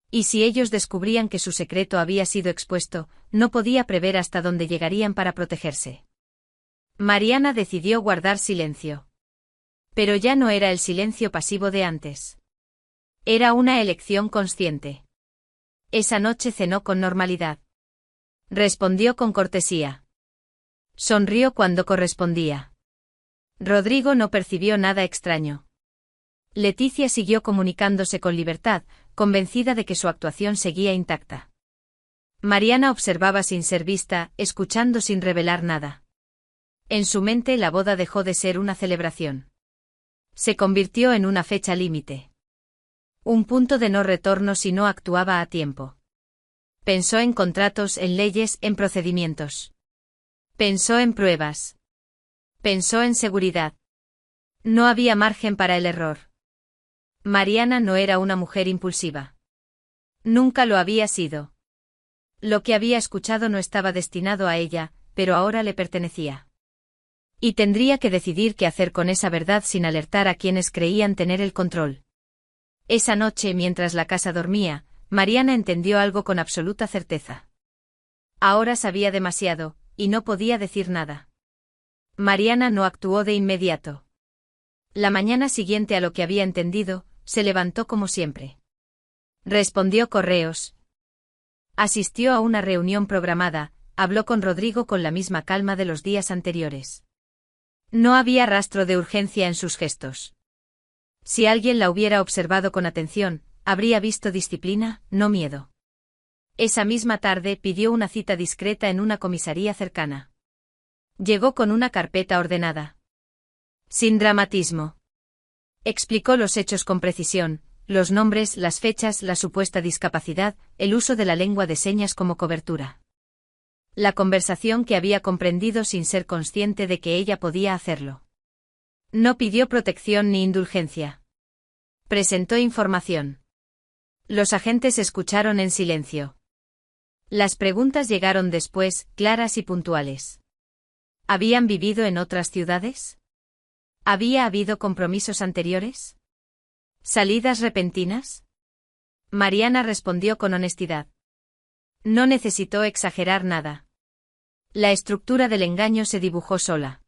Y si ellos descubrían que su secreto había sido expuesto, no podía prever hasta dónde llegarían para protegerse. Mariana decidió guardar silencio. Pero ya no era el silencio pasivo de antes. Era una elección consciente. Esa noche cenó con normalidad. Respondió con cortesía. Sonrió cuando correspondía. Rodrigo no percibió nada extraño. Leticia siguió comunicándose con libertad, convencida de que su actuación seguía intacta. Mariana observaba sin ser vista, escuchando sin revelar nada. En su mente la boda dejó de ser una celebración. Se convirtió en una fecha límite. Un punto de no retorno si no actuaba a tiempo. Pensó en contratos, en leyes, en procedimientos. Pensó en pruebas. Pensó en seguridad. No había margen para el error. Mariana no era una mujer impulsiva. Nunca lo había sido. Lo que había escuchado no estaba destinado a ella, pero ahora le pertenecía. Y tendría que decidir qué hacer con esa verdad sin alertar a quienes creían tener el control. Esa noche, mientras la casa dormía, Mariana entendió algo con absoluta certeza. Ahora sabía demasiado, y no podía decir nada. Mariana no actuó de inmediato. La mañana siguiente a lo que había entendido, se levantó como siempre. Respondió correos. Asistió a una reunión programada, habló con Rodrigo con la misma calma de los días anteriores. No había rastro de urgencia en sus gestos. Si alguien la hubiera observado con atención, habría visto disciplina, no miedo. Esa misma tarde pidió una cita discreta en una comisaría cercana. Llegó con una carpeta ordenada. Sin dramatismo. Explicó los hechos con precisión, los nombres, las fechas, la supuesta discapacidad, el uso de la lengua de señas como cobertura. La conversación que había comprendido sin ser consciente de que ella podía hacerlo. No pidió protección ni indulgencia. Presentó información. Los agentes escucharon en silencio. Las preguntas llegaron después, claras y puntuales. ¿Habían vivido en otras ciudades? ¿Había habido compromisos anteriores? ¿Salidas repentinas? Mariana respondió con honestidad. No necesitó exagerar nada. La estructura del engaño se dibujó sola.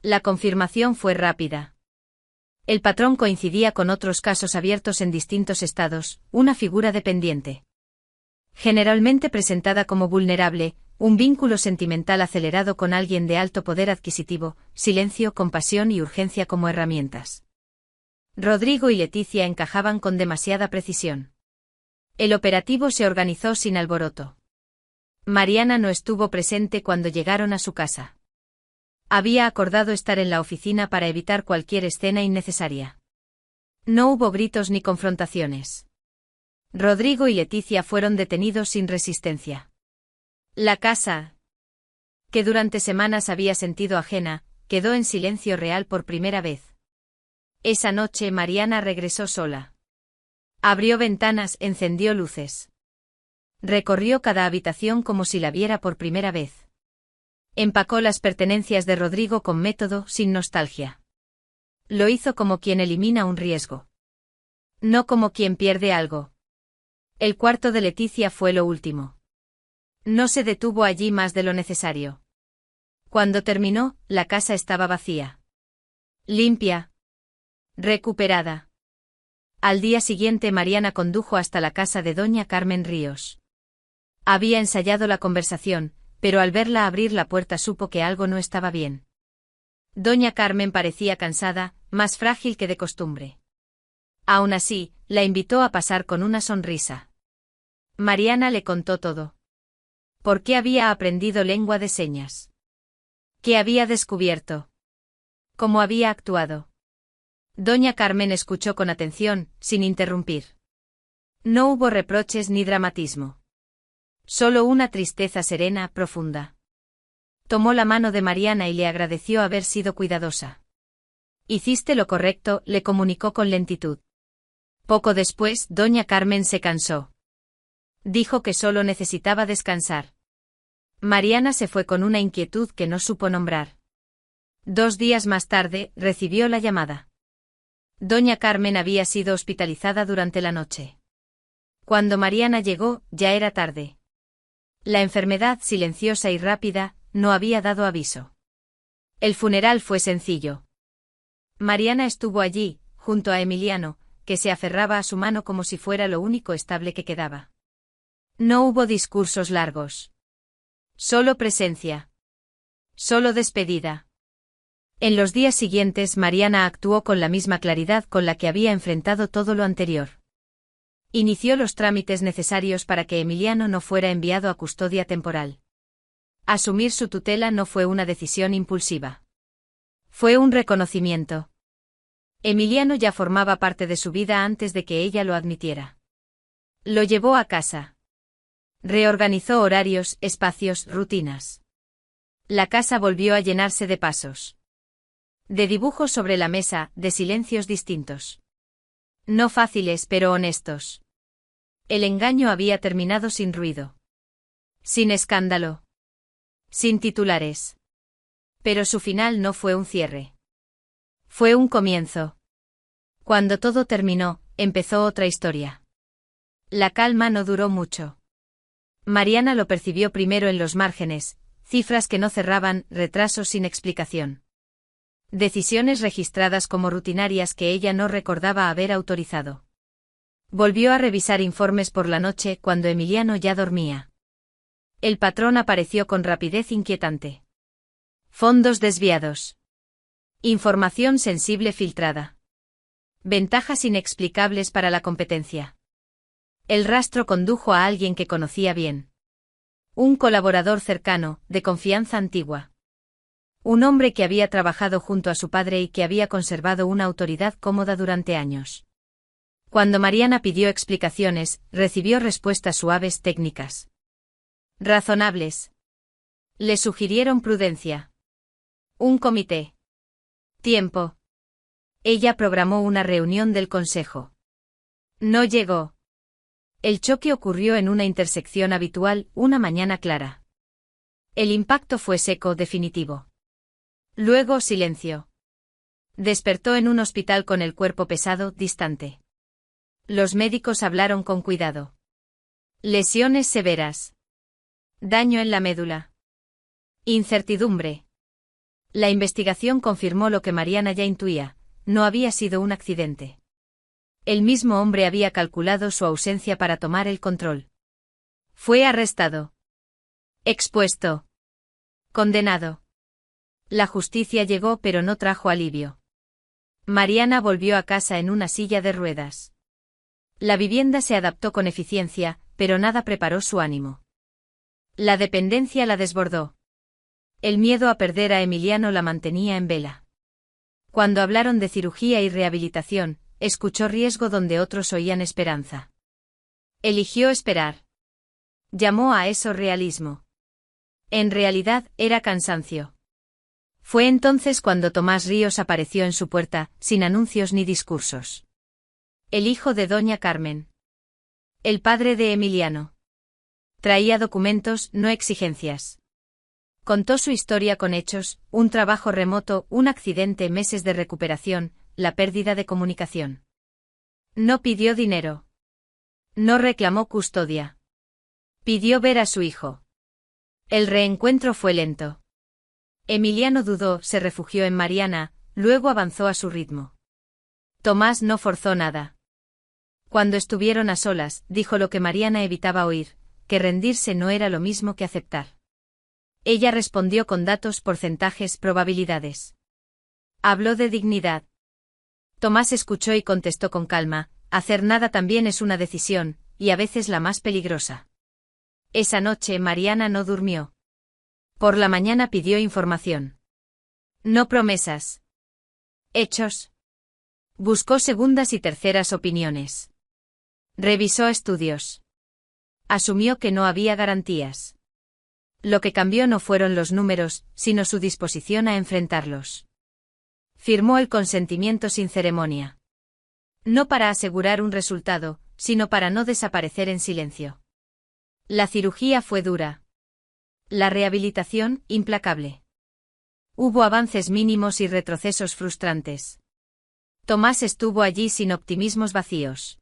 La confirmación fue rápida. El patrón coincidía con otros casos abiertos en distintos estados, una figura dependiente. Generalmente presentada como vulnerable, un vínculo sentimental acelerado con alguien de alto poder adquisitivo, silencio, compasión y urgencia como herramientas. Rodrigo y Leticia encajaban con demasiada precisión. El operativo se organizó sin alboroto. Mariana no estuvo presente cuando llegaron a su casa. Había acordado estar en la oficina para evitar cualquier escena innecesaria. No hubo gritos ni confrontaciones. Rodrigo y Leticia fueron detenidos sin resistencia. La casa, que durante semanas había sentido ajena, quedó en silencio real por primera vez. Esa noche Mariana regresó sola. Abrió ventanas, encendió luces. Recorrió cada habitación como si la viera por primera vez. Empacó las pertenencias de Rodrigo con método, sin nostalgia. Lo hizo como quien elimina un riesgo. No como quien pierde algo. El cuarto de Leticia fue lo último. No se detuvo allí más de lo necesario. Cuando terminó, la casa estaba vacía. Limpia. Recuperada. Al día siguiente Mariana condujo hasta la casa de doña Carmen Ríos. Había ensayado la conversación, pero al verla abrir la puerta supo que algo no estaba bien. Doña Carmen parecía cansada, más frágil que de costumbre. Aún así, la invitó a pasar con una sonrisa. Mariana le contó todo. ¿Por qué había aprendido lengua de señas? ¿Qué había descubierto? ¿Cómo había actuado? Doña Carmen escuchó con atención, sin interrumpir. No hubo reproches ni dramatismo. Solo una tristeza serena, profunda. Tomó la mano de Mariana y le agradeció haber sido cuidadosa. Hiciste lo correcto, le comunicó con lentitud. Poco después, doña Carmen se cansó. Dijo que solo necesitaba descansar. Mariana se fue con una inquietud que no supo nombrar. 2 días más tarde, recibió la llamada. Doña Carmen había sido hospitalizada durante la noche. Cuando Mariana llegó, ya era tarde. La enfermedad silenciosa y rápida, no había dado aviso. El funeral fue sencillo. Mariana estuvo allí, junto a Emiliano, que se aferraba a su mano como si fuera lo único estable que quedaba. No hubo discursos largos. Solo presencia. Solo despedida. En los días siguientes Mariana actuó con la misma claridad con la que había enfrentado todo lo anterior. Inició los trámites necesarios para que Emiliano no fuera enviado a custodia temporal. Asumir su tutela no fue una decisión impulsiva. Fue un reconocimiento. Emiliano ya formaba parte de su vida antes de que ella lo admitiera. Lo llevó a casa. Reorganizó horarios, espacios, rutinas. La casa volvió a llenarse de pasos. De dibujos sobre la mesa, de silencios distintos. No fáciles pero honestos. El engaño había terminado sin ruido. Sin escándalo. Sin titulares. Pero su final no fue un cierre. Fue un comienzo. Cuando todo terminó, empezó otra historia. La calma no duró mucho. Mariana lo percibió primero en los márgenes, cifras que no cerraban, retrasos sin explicación. Decisiones registradas como rutinarias que ella no recordaba haber autorizado. Volvió a revisar informes por la noche cuando Emiliano ya dormía. El patrón apareció con rapidez inquietante. Fondos desviados. Información sensible filtrada. Ventajas inexplicables para la competencia. El rastro condujo a alguien que conocía bien. Un colaborador cercano, de confianza antigua. Un hombre que había trabajado junto a su padre y que había conservado una autoridad cómoda durante años. Cuando Mariana pidió explicaciones, recibió respuestas suaves, técnicas. Razonables. Le sugirieron prudencia. Un comité. Tiempo. Ella programó una reunión del consejo. No llegó. El choque ocurrió en una intersección habitual, una mañana clara. El impacto fue seco, definitivo. Luego silencio. Despertó en un hospital con el cuerpo pesado, distante. Los médicos hablaron con cuidado. Lesiones severas. Daño en la médula. Incertidumbre. La investigación confirmó lo que Mariana ya intuía, no había sido un accidente. El mismo hombre había calculado su ausencia para tomar el control. Fue arrestado. Expuesto. Condenado. La justicia llegó pero no trajo alivio. Mariana volvió a casa en una silla de ruedas. La vivienda se adaptó con eficiencia, pero nada preparó su ánimo. La dependencia la desbordó. El miedo a perder a Emiliano la mantenía en vela. Cuando hablaron de cirugía y rehabilitación, escuchó riesgo donde otros oían esperanza. Eligió esperar. Llamó a eso realismo. En realidad, era cansancio. Fue entonces cuando Tomás Ríos apareció en su puerta, sin anuncios ni discursos. El hijo de doña Carmen. El padre de Emiliano. Traía documentos, no exigencias. Contó su historia con hechos, un trabajo remoto, un accidente, meses de recuperación, la pérdida de comunicación. No pidió dinero. No reclamó custodia. Pidió ver a su hijo. El reencuentro fue lento. Emiliano dudó, se refugió en Mariana, luego avanzó a su ritmo. Tomás no forzó nada. Cuando estuvieron a solas, dijo lo que Mariana evitaba oír, que rendirse no era lo mismo que aceptar. Ella respondió con datos, porcentajes, probabilidades. Habló de dignidad. Tomás escuchó y contestó con calma, hacer nada también es una decisión, y a veces la más peligrosa. Esa noche Mariana no durmió. Por la mañana pidió información. No promesas. Hechos. Buscó segundas y terceras opiniones. Revisó estudios. Asumió que no había garantías. Lo que cambió no fueron los números, sino su disposición a enfrentarlos. Firmó el consentimiento sin ceremonia. No para asegurar un resultado, sino para no desaparecer en silencio. La cirugía fue dura. La rehabilitación, implacable. Hubo avances mínimos y retrocesos frustrantes. Tomás estuvo allí sin optimismos vacíos.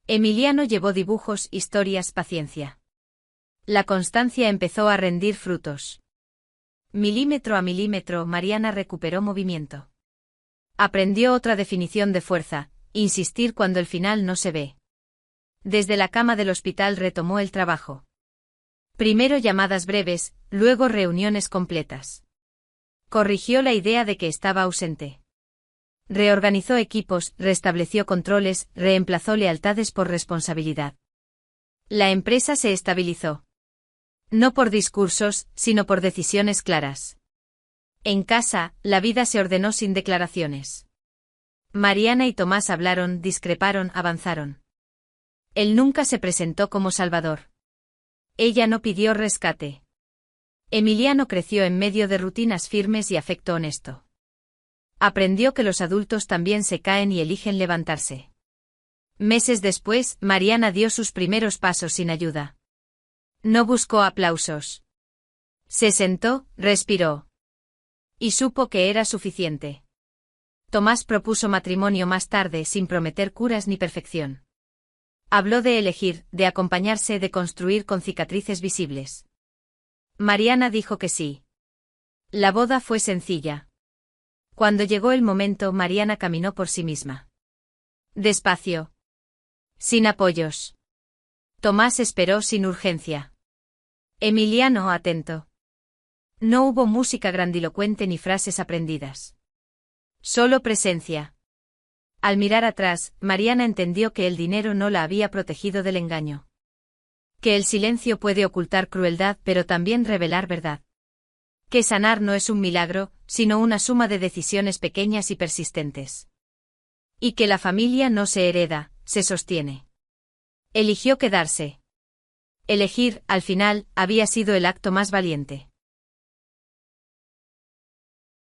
Emiliano llevó dibujos, historias, paciencia. La constancia empezó a rendir frutos. Milímetro a milímetro, Mariana recuperó movimiento. Aprendió otra definición de fuerza, insistir cuando el final no se ve. Desde la cama del hospital retomó el trabajo. Primero llamadas breves, luego reuniones completas. Corrigió la idea de que estaba ausente. Reorganizó equipos, restableció controles, reemplazó lealtades por responsabilidad. La empresa se estabilizó. No por discursos, sino por decisiones claras. En casa, la vida se ordenó sin declaraciones. Mariana y Tomás hablaron, discreparon, avanzaron. Él nunca se presentó como salvador. Ella no pidió rescate. Emiliano creció en medio de rutinas firmes y afecto honesto. Aprendió que los adultos también se caen y eligen levantarse. Meses después, Mariana dio sus primeros pasos sin ayuda. No buscó aplausos. Se sentó, respiró. Y supo que era suficiente. Tomás propuso matrimonio más tarde sin prometer curas ni perfección. Habló de elegir, de acompañarse, de construir con cicatrices visibles. Mariana dijo que sí. La boda fue sencilla. Cuando llegó el momento, Mariana caminó por sí misma. Despacio. Sin apoyos. Tomás esperó sin urgencia. Emiliano atento. No hubo música grandilocuente ni frases aprendidas. Solo presencia. Al mirar atrás, Mariana entendió que el dinero no la había protegido del engaño. Que el silencio puede ocultar crueldad pero también revelar verdad. Que sanar no es un milagro, sino una suma de decisiones pequeñas y persistentes. Y que la familia no se hereda, se sostiene. Eligió quedarse. Elegir, al final, había sido el acto más valiente.